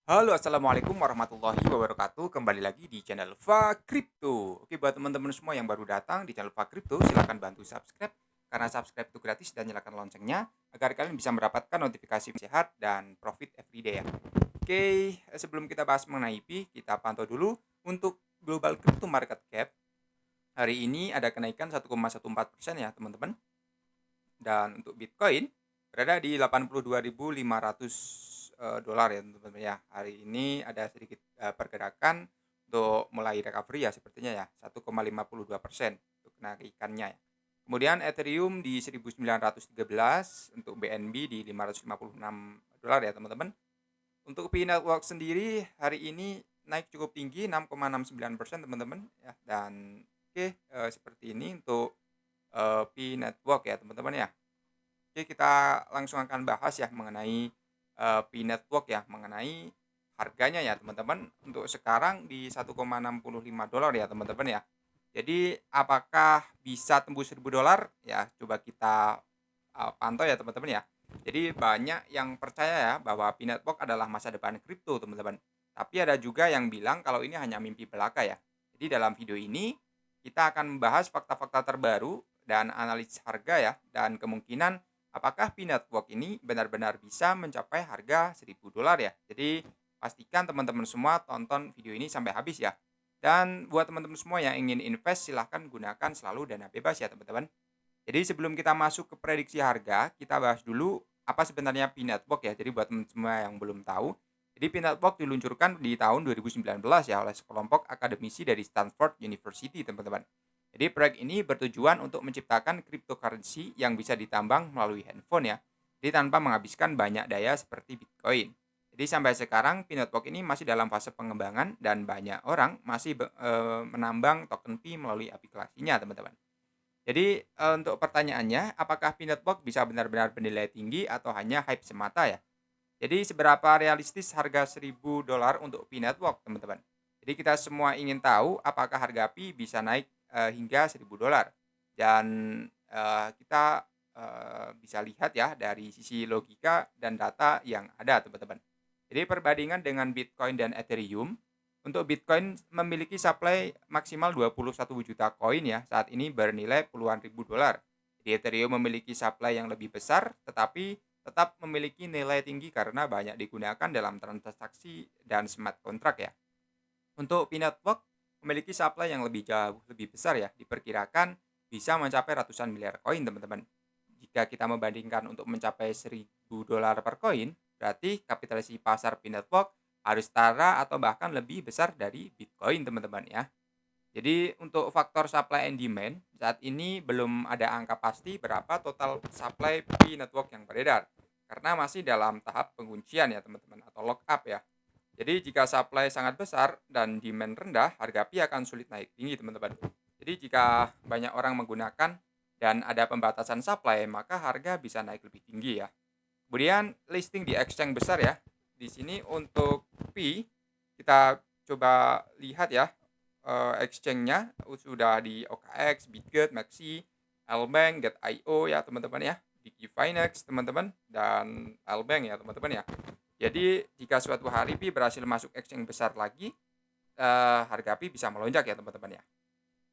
Halo, assalamualaikum warahmatullahi wabarakatuh. Kembali lagi di channel Va Crypto. Oke, buat teman-teman semua yang baru datang di channel Va Crypto, silahkan bantu subscribe karena subscribe itu gratis dan nyalakan loncengnya agar kalian bisa mendapatkan notifikasi sehat dan profit everyday ya. Oke, sebelum kita bahas mengenai IP, kita pantau dulu untuk global crypto market cap. Hari ini ada kenaikan 1,14% ya, teman-teman. Dan untuk Bitcoin berada di 82.500 dolar ya teman-teman ya. Hari ini ada sedikit pergerakan untuk mulai recovery ya sepertinya ya 1,52% untuk kenaikannya ya. Kemudian Ethereum di 1913, untuk BNB di 556 dolar ya teman-teman. Untuk Pi Network sendiri hari ini naik cukup tinggi 6,69% teman-teman ya. Dan oke, seperti ini untuk Pi Network ya teman-teman ya. Oke, kita langsung akan bahas ya mengenai Pi Network ya, mengenai harganya ya teman-teman. Untuk sekarang di 1,65 dolar ya teman-teman ya. Jadi apakah bisa tembus 1.000 dolar? Ya, coba kita pantau ya teman-teman ya. Jadi banyak yang percaya ya bahwa Pi Network adalah masa depan kripto teman-teman. Tapi ada juga yang bilang kalau ini hanya mimpi belaka ya. Jadi dalam video ini kita akan membahas fakta-fakta terbaru dan analisis harga ya, dan kemungkinan apakah Pi Network ini benar-benar bisa mencapai harga 1.000 dolar ya. Jadi pastikan teman-teman semua tonton video ini sampai habis ya. Dan buat teman-teman semua yang ingin invest, silahkan gunakan selalu dana bebas ya teman-teman. Jadi sebelum kita masuk ke prediksi harga, kita bahas dulu apa sebenarnya Pi Network ya. Jadi buat teman semua yang belum tahu, jadi Pi Network diluncurkan di tahun 2019 ya oleh sekelompok akademisi dari Stanford University, teman-teman. Jadi proyek ini bertujuan untuk menciptakan cryptocurrency yang bisa ditambang melalui handphone ya. Jadi tanpa menghabiskan banyak daya seperti Bitcoin. Jadi sampai sekarang Pi Network ini masih dalam fase pengembangan dan banyak orang masih menambang token Pi melalui aplikasinya, teman-teman. Jadi, untuk pertanyaannya, apakah Peanut Box bisa benar-benar bernilai tinggi atau hanya hype semata ya? Jadi seberapa realistis harga 1.000 dolar untuk Peanut Box, teman-teman? Jadi kita semua ingin tahu apakah harga Pi bisa naik, hingga 1.000 dolar. Dan, kita, bisa lihat ya dari sisi logika dan data yang ada, teman-teman. Jadi perbandingan dengan Bitcoin dan Ethereum, untuk Bitcoin memiliki supply maksimal 21 juta koin ya, saat ini bernilai puluhan ribu dolar. Di Ethereum memiliki supply yang lebih besar, tetapi tetap memiliki nilai tinggi karena banyak digunakan dalam transaksi dan smart contract ya. Untuk Pi Network memiliki supply yang lebih jauh lebih besar ya, diperkirakan bisa mencapai ratusan miliar koin, teman-teman. Jika kita membandingkan untuk mencapai 1.000 dolar per koin, berarti kapitalisasi pasar Pi Network harus setara atau bahkan lebih besar dari Bitcoin, teman-teman ya. Jadi untuk faktor supply and demand, saat ini belum ada angka pasti berapa total supply Pi Network yang beredar. Karena masih dalam tahap penguncian ya teman-teman, atau lock up ya. Jadi jika supply sangat besar dan demand rendah, harga Pi akan sulit naik tinggi teman-teman. Jadi jika banyak orang menggunakan dan ada pembatasan supply, maka harga bisa naik lebih tinggi ya. Kemudian listing di exchange besar ya. Di sini untuk Pi, kita coba lihat ya, exchange-nya sudah di OKX, Bitget, Maxi, Lbank, Get.io ya teman-teman ya, Digifinex teman-teman, dan Lbank ya teman-teman ya. Jadi jika suatu hari Pi berhasil masuk exchange besar lagi, harga Pi bisa melonjak ya teman-teman ya.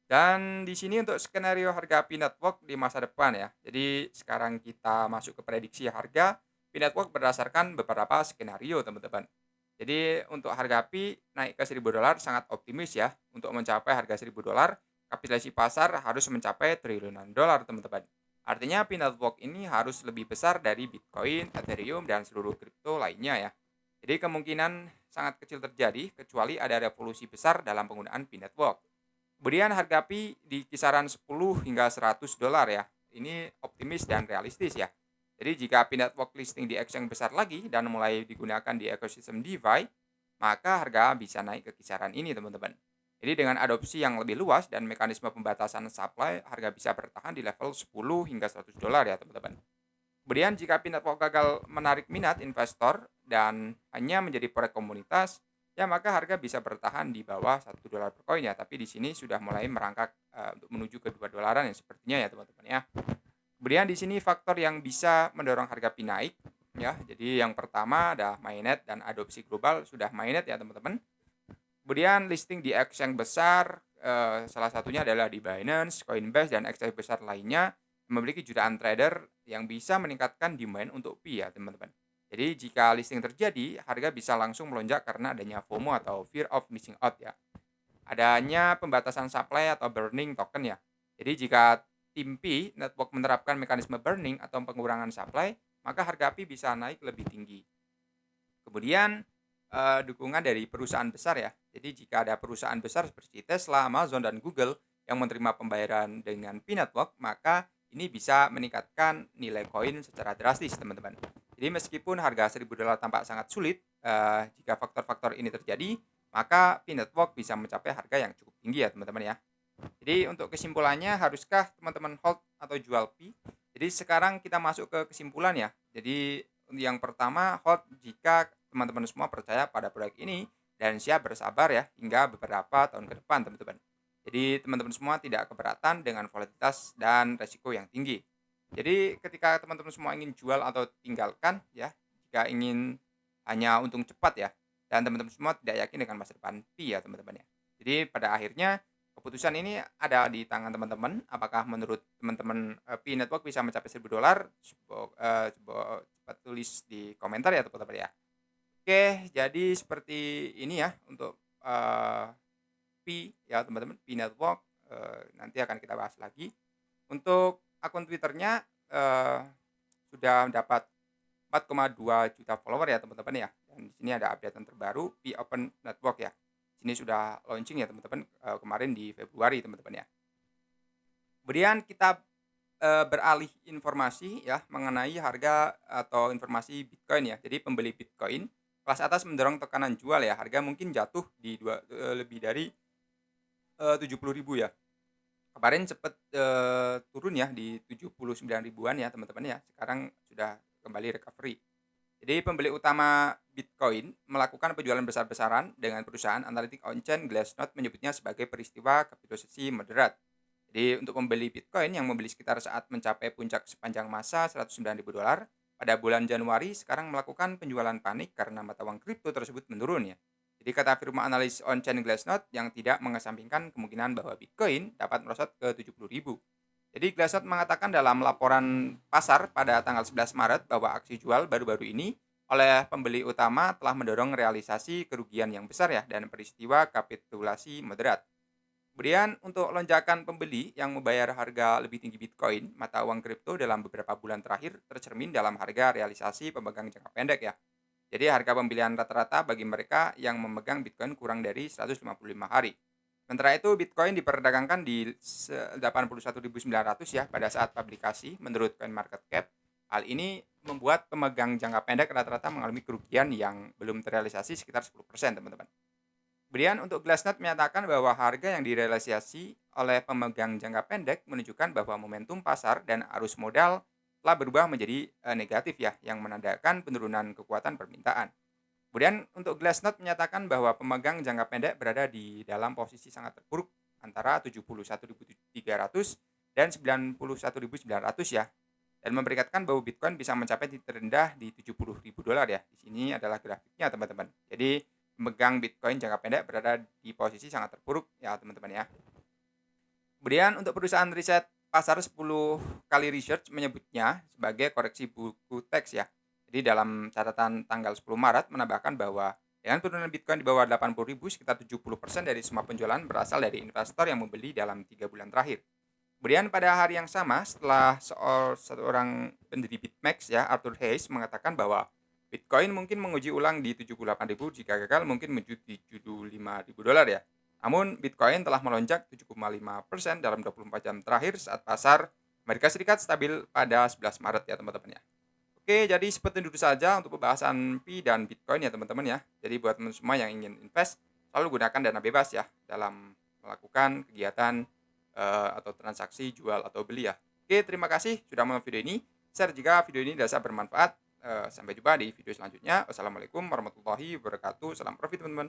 Dan di sini untuk skenario harga Pi Network di masa depan ya. Jadi sekarang kita masuk ke prediksi harga Pi Network berdasarkan beberapa skenario teman-teman. Jadi untuk harga Pi naik ke 1.000 dolar sangat optimis ya. Untuk mencapai harga 1.000 dolar, kapitalisasi pasar harus mencapai triliunan dolar teman-teman. Artinya Pi Network ini harus lebih besar dari Bitcoin, Ethereum, dan seluruh kripto lainnya ya. Jadi kemungkinan sangat kecil terjadi kecuali ada revolusi besar dalam penggunaan Pi Network. Kemudian harga Pi di kisaran 10 hingga 100 dolar ya. Ini optimis dan realistis ya. Jadi jika Pi Network listing di exchange besar lagi dan mulai digunakan di ekosistem DeFi, maka harga bisa naik ke kisaran ini teman-teman. Jadi dengan adopsi yang lebih luas dan mekanisme pembatasan supply, harga bisa bertahan di level 10 hingga 100 dolar ya teman-teman. Kemudian jika Pi Network gagal menarik minat investor dan hanya menjadi proyek komunitas, ya maka harga bisa bertahan di bawah 1 dolar per koin ya. Tapi di sini sudah mulai merangkak untuk menuju ke 2 dolaran ya sepertinya ya teman-teman ya. Kemudian di sini faktor yang bisa mendorong harga Pi naik, ya. Jadi yang pertama ada mainnet dan adopsi global sudah mainnet ya teman-teman. Kemudian listing di exchange besar, salah satunya adalah di Binance, Coinbase, dan exchange besar lainnya memiliki jutaan trader yang bisa meningkatkan demand untuk Pi ya teman-teman. Jadi jika listing terjadi, harga bisa langsung melonjak karena adanya FOMO atau fear of missing out ya. Adanya pembatasan supply atau burning token ya. Jadi jika tim Pi network menerapkan mekanisme burning atau pengurangan supply, maka harga Pi bisa naik lebih tinggi. Kemudian, dukungan dari perusahaan besar ya. Jadi jika ada perusahaan besar seperti Tesla, Amazon, dan Google yang menerima pembayaran dengan Pi Network, maka ini bisa meningkatkan nilai koin secara drastis, teman-teman. Jadi meskipun harga $1.000 tampak sangat sulit, jika faktor-faktor ini terjadi, maka Pi Network bisa mencapai harga yang cukup tinggi ya, teman-teman ya. Jadi untuk kesimpulannya, haruskah teman-teman hold atau jual Pi? Jadi sekarang kita masuk ke kesimpulan ya. Jadi yang pertama, hold jika teman-teman semua percaya pada proyek ini dan siap bersabar ya hingga beberapa tahun ke depan, teman-teman. Jadi teman-teman semua tidak keberatan dengan volatilitas dan resiko yang tinggi. Jadi ketika teman-teman semua ingin jual atau tinggalkan ya, jika ingin hanya untung cepat ya, dan teman-teman semua tidak yakin dengan masa depan Pi ya teman-teman ya. Jadi pada akhirnya keputusan ini ada di tangan teman-teman. Apakah menurut teman-teman Pi Network bisa mencapai $1.000? Coba tulis di komentar ya teman-teman ya. Oke, jadi seperti ini ya untuk Pi ya teman-teman, Pi Network. Nanti akan kita bahas lagi. Untuk akun Twitternya sudah mendapat 4,2 juta follower ya teman-teman ya. Dan di sini ada update terbaru Pi Open Network ya. Ini sudah launching ya teman-teman kemarin di Februari teman-teman ya. Kemudian kita beralih informasi ya mengenai harga atau informasi Bitcoin ya. Jadi pembeli Bitcoin kelas atas mendorong tekanan jual ya. Harga mungkin jatuh di lebih dari 70 ribu ya. Kemarin sempat turun ya di 79 ribuan ya teman-teman ya. Sekarang sudah kembali recovery. Jadi pembeli utama Bitcoin melakukan penjualan besar-besaran dengan perusahaan analitik on-chain Glassnode menyebutnya sebagai peristiwa kapitulasi moderat. Jadi untuk pembeli Bitcoin yang membeli sekitar saat mencapai puncak sepanjang masa $109.000 pada bulan Januari sekarang melakukan penjualan panik karena mata uang kripto tersebut menurun ya. Jadi kata firma analis on-chain Glassnode yang tidak mengesampingkan kemungkinan bahwa Bitcoin dapat merosot ke 70.000. Jadi Glassnode mengatakan dalam laporan pasar pada tanggal 11 Maret bahwa aksi jual baru-baru ini oleh pembeli utama telah mendorong realisasi kerugian yang besar ya dan peristiwa kapitulasi moderat. Kemudian untuk lonjakan pembeli yang membayar harga lebih tinggi Bitcoin, mata uang kripto dalam beberapa bulan terakhir tercermin dalam harga realisasi pemegang jangka pendek ya. Jadi harga pembelian rata-rata bagi mereka yang memegang Bitcoin kurang dari 155 hari. Sementara itu Bitcoin diperdagangkan di 81.900 ya pada saat publikasi menurut CoinMarketCap. Hal ini membuat pemegang jangka pendek rata-rata mengalami kerugian yang belum terrealisasi sekitar 10% teman-teman. Kemudian untuk Glassnode menyatakan bahwa harga yang direalisasi oleh pemegang jangka pendek menunjukkan bahwa momentum pasar dan arus modal telah berubah menjadi negatif ya, yang menandakan penurunan kekuatan permintaan. Kemudian untuk Glassnode menyatakan bahwa pemegang jangka pendek berada di dalam posisi sangat terpuruk antara 71.300 dan 91.900 ya. Dan memperkirakan bahwa Bitcoin bisa mencapai titik terendah di $70.000 ya. Di sini adalah grafiknya teman-teman. Jadi pemegang Bitcoin jangka pendek berada di posisi sangat terpuruk ya teman-teman ya. Kemudian untuk perusahaan riset pasar 10 kali research menyebutnya sebagai koreksi buku teks ya. Jadi dalam catatan tanggal 10 Maret menambahkan bahwa dengan penurunan Bitcoin di bawah 80.000 sekitar 70% dari semua penjualan berasal dari investor yang membeli dalam 3 bulan terakhir. Kemudian pada hari yang sama setelah seorang pendiri BitMEX ya Arthur Hayes mengatakan bahwa Bitcoin mungkin menguji ulang di 78.000, jika gagal mungkin menuju $75.000 ya. Namun Bitcoin telah melonjak 7,5% dalam 24 jam terakhir saat pasar Amerika Serikat stabil pada 11 Maret ya teman-teman ya. Oke, jadi seperti itu saja untuk pembahasan Pi dan Bitcoin ya teman-teman ya. Jadi buat teman semua yang ingin invest, selalu gunakan dana bebas ya dalam melakukan kegiatan atau transaksi jual atau beli ya. Oke, terima kasih sudah menonton video ini. Share jika video ini dirasa bermanfaat. Sampai jumpa di video selanjutnya. Wassalamualaikum warahmatullahi wabarakatuh. Salam profit teman-teman.